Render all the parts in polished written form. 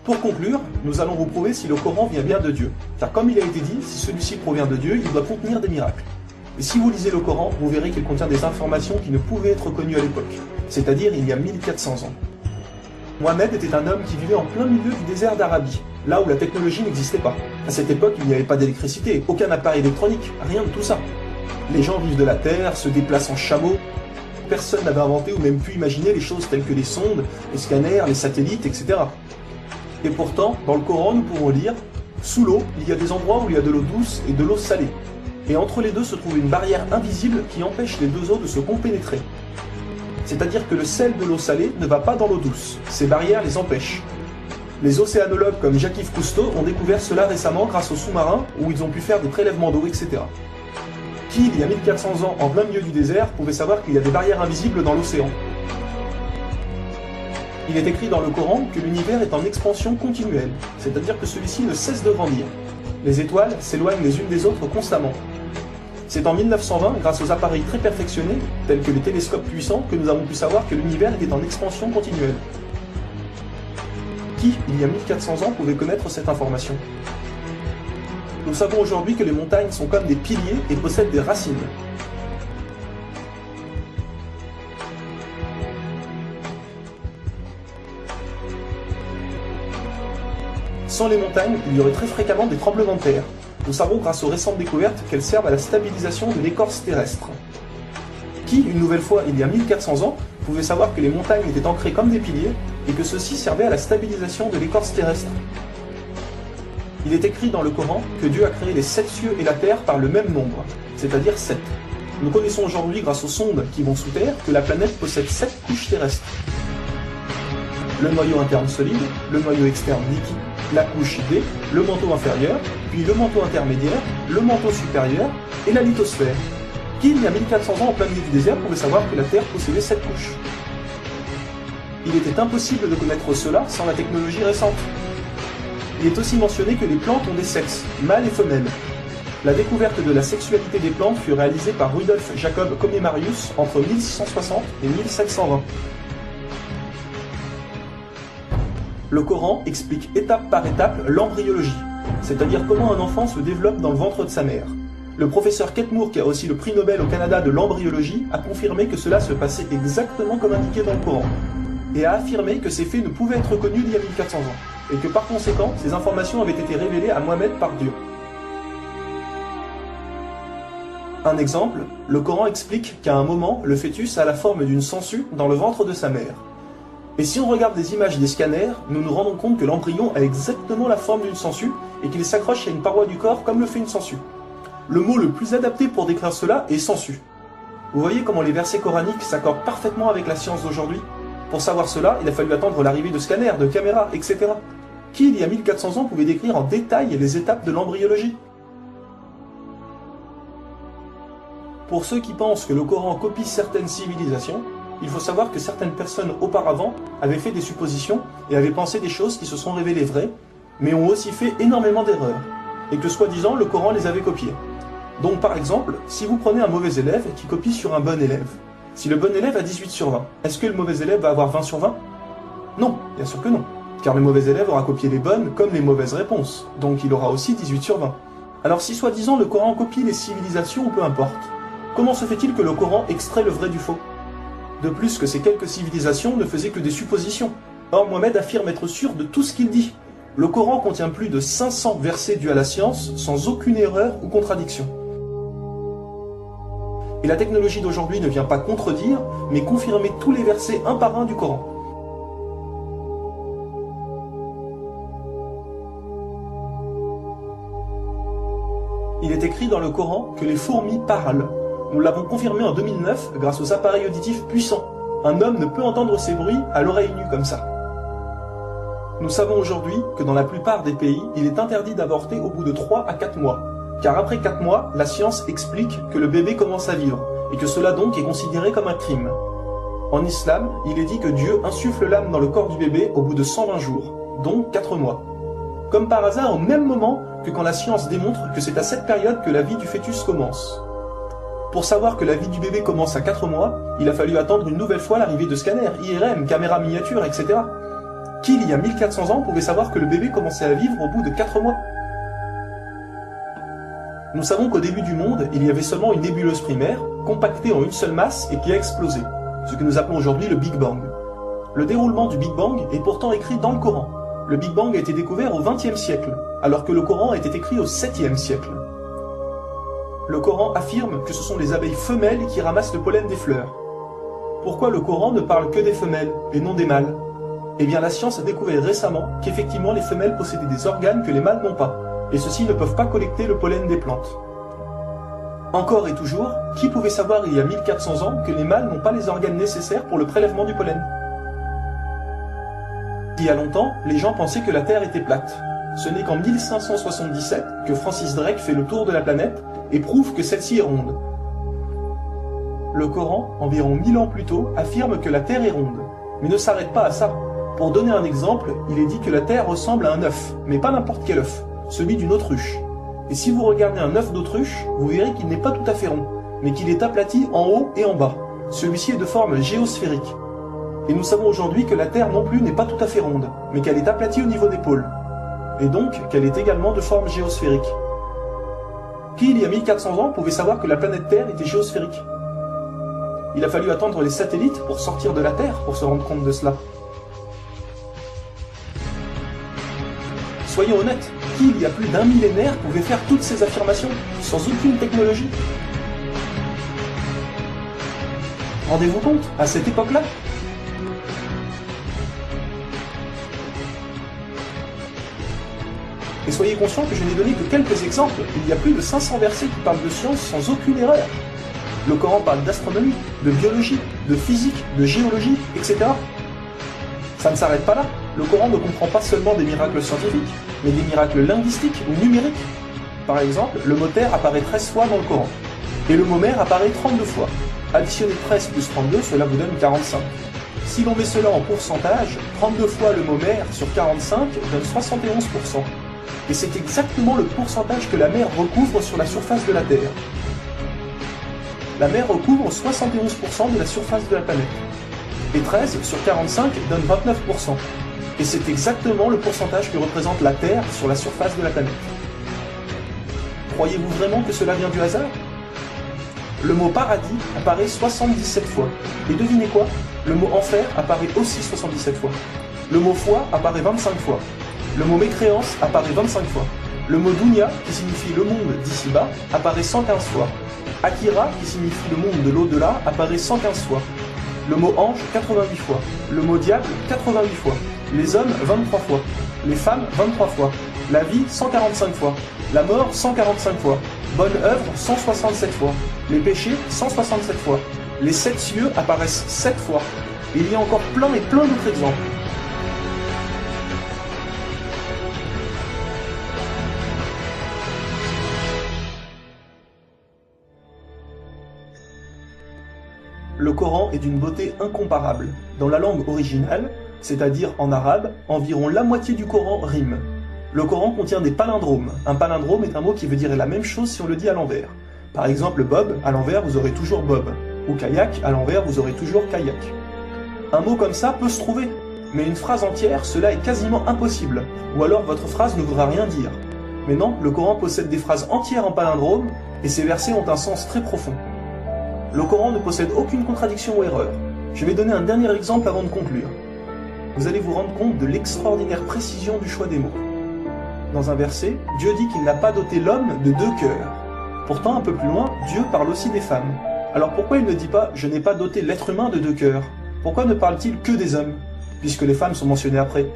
Pour conclure, nous allons vous prouver si le Coran vient bien de Dieu. Car comme il a été dit, si celui-ci provient de Dieu, il doit contenir des miracles. Et si vous lisez le Coran, vous verrez qu'il contient des informations qui ne pouvaient être connues à l'époque, c'est-à-dire il y a 1400 ans. Mohamed était un homme qui vivait en plein milieu du désert d'Arabie, là où la technologie n'existait pas. À cette époque, il n'y avait pas d'électricité, aucun appareil électronique, rien de tout ça. Les gens vivent de la terre, se déplacent en chameau. Personne n'avait inventé ou même pu imaginer les choses telles que les sondes, les scanners, les satellites, etc. Et pourtant, dans le Coran, nous pouvons lire « Sous l'eau, il y a des endroits où il y a de l'eau douce et de l'eau salée. Et entre les deux se trouve une barrière invisible qui empêche les deux eaux de se compénétrer. C'est-à-dire que le sel de l'eau salée ne va pas dans l'eau douce. Ces barrières les empêchent. Les océanologues comme Jacques-Yves Cousteau ont découvert cela récemment grâce aux sous-marins où ils ont pu faire des prélèvements d'eau, etc. Qui, il y a 1400 ans, en plein milieu du désert, pouvait savoir qu'il y a des barrières invisibles dans l'océan? Il est écrit dans le Coran que l'univers est en expansion continuelle, c'est-à-dire que celui-ci ne cesse de grandir. Les étoiles s'éloignent les unes des autres constamment. C'est en 1920, grâce aux appareils très perfectionnés, tels que les télescopes puissants, que nous avons pu savoir que l'univers était en expansion continuelle. Qui, il y a 1400 ans, pouvait connaître cette information? Nous savons aujourd'hui que les montagnes sont comme des piliers et possèdent des racines. Sans les montagnes, il y aurait très fréquemment des tremblements de terre. Nous savons grâce aux récentes découvertes qu'elles servent à la stabilisation de l'écorce terrestre. Qui, une nouvelle fois, il y a 1400 ans, pouvait savoir que les montagnes étaient ancrées comme des piliers et que ceux-ci servaient à la stabilisation de l'écorce terrestre? Il est écrit dans le Coran que Dieu a créé les 7 cieux et la terre par le même nombre, c'est-à-dire 7. Nous connaissons aujourd'hui, grâce aux sondes qui vont sous terre, que la planète possède 7 couches terrestres. Le noyau interne solide, le noyau externe liquide, la couche D, le manteau inférieur, puis le manteau intermédiaire, le manteau supérieur et la lithosphère. Qui, il y a 1400 ans en plein milieu du désert, pouvait savoir que la Terre possédait 7 couches? Il était impossible de connaître cela sans la technologie récente. Il est aussi mentionné que les plantes ont des sexes, mâles et femelles. La découverte de la sexualité des plantes fut réalisée par Rudolf Jacob Comnenarius entre 1660 et 1720. Le Coran explique étape par étape l'embryologie, c'est-à-dire comment un enfant se développe dans le ventre de sa mère. Le professeur Ketmour, qui a aussi le prix Nobel au Canada de l'embryologie, a confirmé que cela se passait exactement comme indiqué dans le Coran, et a affirmé que ces faits ne pouvaient être connus il y a 1400 ans, et que par conséquent, ces informations avaient été révélées à Mohamed par Dieu. Un exemple, le Coran explique qu'à un moment, le fœtus a la forme d'une sangsue dans le ventre de sa mère. Et si on regarde les images des scanners, nous nous rendons compte que l'embryon a exactement la forme d'une sangsue et qu'il s'accroche à une paroi du corps comme le fait une sangsue. Le mot le plus adapté pour décrire cela est sangsue. Vous voyez comment les versets coraniques s'accordent parfaitement avec la science d'aujourd'hui? Pour savoir cela, il a fallu attendre l'arrivée de scanners, de caméras, etc. Qui, il y a 1400 ans, pouvait décrire en détail les étapes de l'embryologie? Pour ceux qui pensent que le Coran copie certaines civilisations, il faut savoir que certaines personnes auparavant avaient fait des suppositions et avaient pensé des choses qui se sont révélées vraies, mais ont aussi fait énormément d'erreurs, et que soi-disant le Coran les avait copiées. Donc par exemple, si vous prenez un mauvais élève qui copie sur un bon élève, si le bon élève a 18 sur 20, est-ce que le mauvais élève va avoir 20 sur 20? Non, bien sûr que non, car le mauvais élève aura copié les bonnes comme les mauvaises réponses, donc il aura aussi 18 sur 20. Alors si soi-disant le Coran copie les civilisations ou peu importe, comment se fait-il que le Coran extrait le vrai du faux? De plus que ces quelques civilisations ne faisaient que des suppositions. Or Mohamed affirme être sûr de tout ce qu'il dit. Le Coran contient plus de 500 versets dus à la science, sans aucune erreur ou contradiction. Et la technologie d'aujourd'hui ne vient pas contredire, mais confirmer tous les versets un par un du Coran. Il est écrit dans le Coran que les fourmis parlent. Nous l'avons confirmé en 2009 grâce aux appareils auditifs puissants. Un homme ne peut entendre ces bruits à l'oreille nue comme ça. Nous savons aujourd'hui que dans la plupart des pays, il est interdit d'avorter au bout de 3 à 4 mois. Car après 4 mois, la science explique que le bébé commence à vivre, et que cela donc est considéré comme un crime. En islam, il est dit que Dieu insuffle l'âme dans le corps du bébé au bout de 120 jours, donc 4 mois. Comme par hasard au même moment que quand la science démontre que c'est à cette période que la vie du fœtus commence. Pour savoir que la vie du bébé commence à 4 mois, il a fallu attendre une nouvelle fois l'arrivée de scanners, IRM, caméras miniatures, etc. Qui, il y a 1400 ans, pouvait savoir que le bébé commençait à vivre au bout de 4 mois? Nous savons qu'au début du monde, il y avait seulement une nébuleuse primaire, compactée en une seule masse et qui a explosé, ce que nous appelons aujourd'hui le Big Bang. Le déroulement du Big Bang est pourtant écrit dans le Coran. Le Big Bang a été découvert au XXe siècle, alors que le Coran a été écrit au 7e siècle. Le Coran affirme que ce sont les abeilles femelles qui ramassent le pollen des fleurs. Pourquoi le Coran ne parle que des femelles et non des mâles? Eh bien, la science a découvert récemment qu'effectivement les femelles possédaient des organes que les mâles n'ont pas, et ceux-ci ne peuvent pas collecter le pollen des plantes. Encore et toujours, qui pouvait savoir il y a 1400 ans que les mâles n'ont pas les organes nécessaires pour le prélèvement du pollen? Il y a longtemps, les gens pensaient que la Terre était plate. Ce n'est qu'en 1577 que Francis Drake fait le tour de la planète et prouve que celle-ci est ronde. Le Coran, environ 1000 ans plus tôt, affirme que la Terre est ronde, mais ne s'arrête pas à ça. Pour donner un exemple, il est dit que la Terre ressemble à un œuf, mais pas n'importe quel œuf, celui d'une autruche. Et si vous regardez un œuf d'autruche, vous verrez qu'il n'est pas tout à fait rond, mais qu'il est aplati en haut et en bas. Celui-ci est de forme géosphérique. Et nous savons aujourd'hui que la Terre non plus n'est pas tout à fait ronde, mais qu'elle est aplatie au niveau des pôles. Et donc qu'elle est également de forme géosphérique. Qui, il y a 1400 ans, pouvait savoir que la planète Terre était géosphérique? Il a fallu attendre les satellites pour sortir de la Terre pour se rendre compte de cela. Soyons honnêtes, qui, il y a plus d'un millénaire, pouvait faire toutes ces affirmations, sans aucune technologie? Rendez-vous compte, à cette époque-là? Et soyez conscients que je n'ai donné que quelques exemples, il y a plus de 500 versets qui parlent de science sans aucune erreur. Le Coran parle d'astronomie, de biologie, de physique, de géologie, etc. Ça ne s'arrête pas là. Le Coran ne comprend pas seulement des miracles scientifiques, mais des miracles linguistiques ou numériques. Par exemple, le mot terre apparaît 13 fois dans le Coran, et le mot mer apparaît 32 fois. Additionnez 13 plus 32, cela vous donne 45. Si l'on met cela en pourcentage, 32 fois le mot mer sur 45 donne 71%. Et c'est exactement le pourcentage que la mer recouvre sur la surface de la Terre. La mer recouvre 71% de la surface de la planète. Et 13 sur 45 donne 29%. Et c'est exactement le pourcentage que représente la Terre sur la surface de la planète. Croyez-vous vraiment que cela vient du hasard? Le mot paradis apparaît 77 fois. Et devinez quoi? Le mot enfer apparaît aussi 77 fois. Le mot foi apparaît 25 fois. Le mot mécréance apparaît 25 fois. Le mot dunya, qui signifie le monde d'ici-bas, apparaît 115 fois. Akira, qui signifie le monde de l'au-delà, apparaît 115 fois. Le mot ange, 88 fois. Le mot diable, 88 fois. Les hommes, 23 fois. Les femmes, 23 fois. La vie, 145 fois. La mort, 145 fois. Bonne œuvre, 167 fois. Les péchés, 167 fois. Les 7 cieux apparaissent 7 fois. Et il y a encore plein et plein d'autres exemples. Le Coran est d'une beauté incomparable. Dans la langue originale, c'est-à-dire en arabe, environ la moitié du Coran rime. Le Coran contient des palindromes. Un palindrome est un mot qui veut dire la même chose si on le dit à l'envers. Par exemple, Bob, à l'envers, vous aurez toujours Bob. Ou kayak, à l'envers, vous aurez toujours kayak. Un mot comme ça peut se trouver, mais une phrase entière, cela est quasiment impossible. Ou alors votre phrase ne voudra rien dire. Mais non, le Coran possède des phrases entières en palindrome, et ces versets ont un sens très profond. Le Coran ne possède aucune contradiction ou erreur. Je vais donner un dernier exemple avant de conclure. Vous allez vous rendre compte de l'extraordinaire précision du choix des mots. Dans un verset, Dieu dit qu'il n'a pas doté l'homme de 2 cœurs. Pourtant, un peu plus loin, Dieu parle aussi des femmes. Alors pourquoi il ne dit pas « je n'ai pas doté l'être humain de 2 cœurs » ? Pourquoi ne parle-t-il que des hommes, puisque les femmes sont mentionnées après?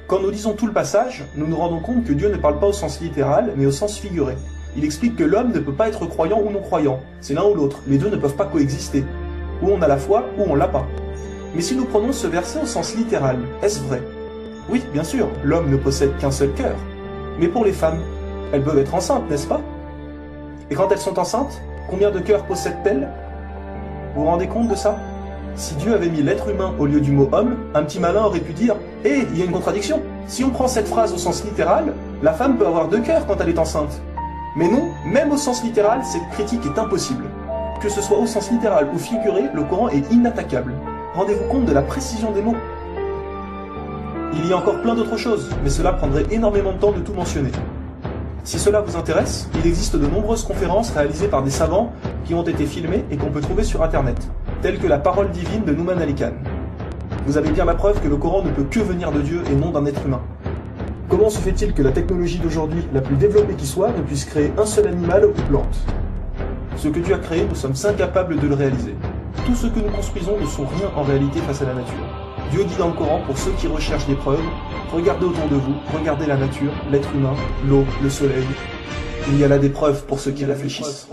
Quand nous lisons tout le passage, nous nous rendons compte que Dieu ne parle pas au sens littéral, mais au sens figuré. Il explique que l'homme ne peut pas être croyant ou non-croyant, c'est l'un ou l'autre, les deux ne peuvent pas coexister. Ou on a la foi, ou on l'a pas. Mais si nous prenons ce verset au sens littéral, est-ce vrai? Oui, bien sûr, l'homme ne possède qu'un seul cœur. Mais pour les femmes, elles peuvent être enceintes, n'est-ce pas? Et quand elles sont enceintes, combien de cœurs possèdent-elles? Vous vous rendez compte de ça? Si Dieu avait mis l'être humain au lieu du mot homme, un petit malin aurait pu dire « Hé, il y a une contradiction. Si on prend cette phrase au sens littéral, la femme peut avoir 2 cœurs quand elle est enceinte. » Mais non, même au sens littéral, cette critique est impossible. Que ce soit au sens littéral ou figuré, le Coran est inattaquable. Rendez-vous compte de la précision des mots. Il y a encore plein d'autres choses, mais cela prendrait énormément de temps de tout mentionner. Si cela vous intéresse, il existe de nombreuses conférences réalisées par des savants qui ont été filmées et qu'on peut trouver sur internet, telles que la parole divine de Nouman Ali Khan. Vous avez bien la preuve que le Coran ne peut que venir de Dieu et non d'un être humain. Comment se fait-il que la technologie d'aujourd'hui, la plus développée qui soit, ne puisse créer un seul animal ou plante? Ce que Dieu a créé, nous sommes incapables de le réaliser. Tout ce que nous construisons ne sont rien en réalité face à la nature. Dieu dit dans le Coran, pour ceux qui recherchent des preuves, regardez autour de vous, regardez la nature, l'être humain, l'eau, le soleil. Il y a là des preuves pour ceux qui réfléchissent.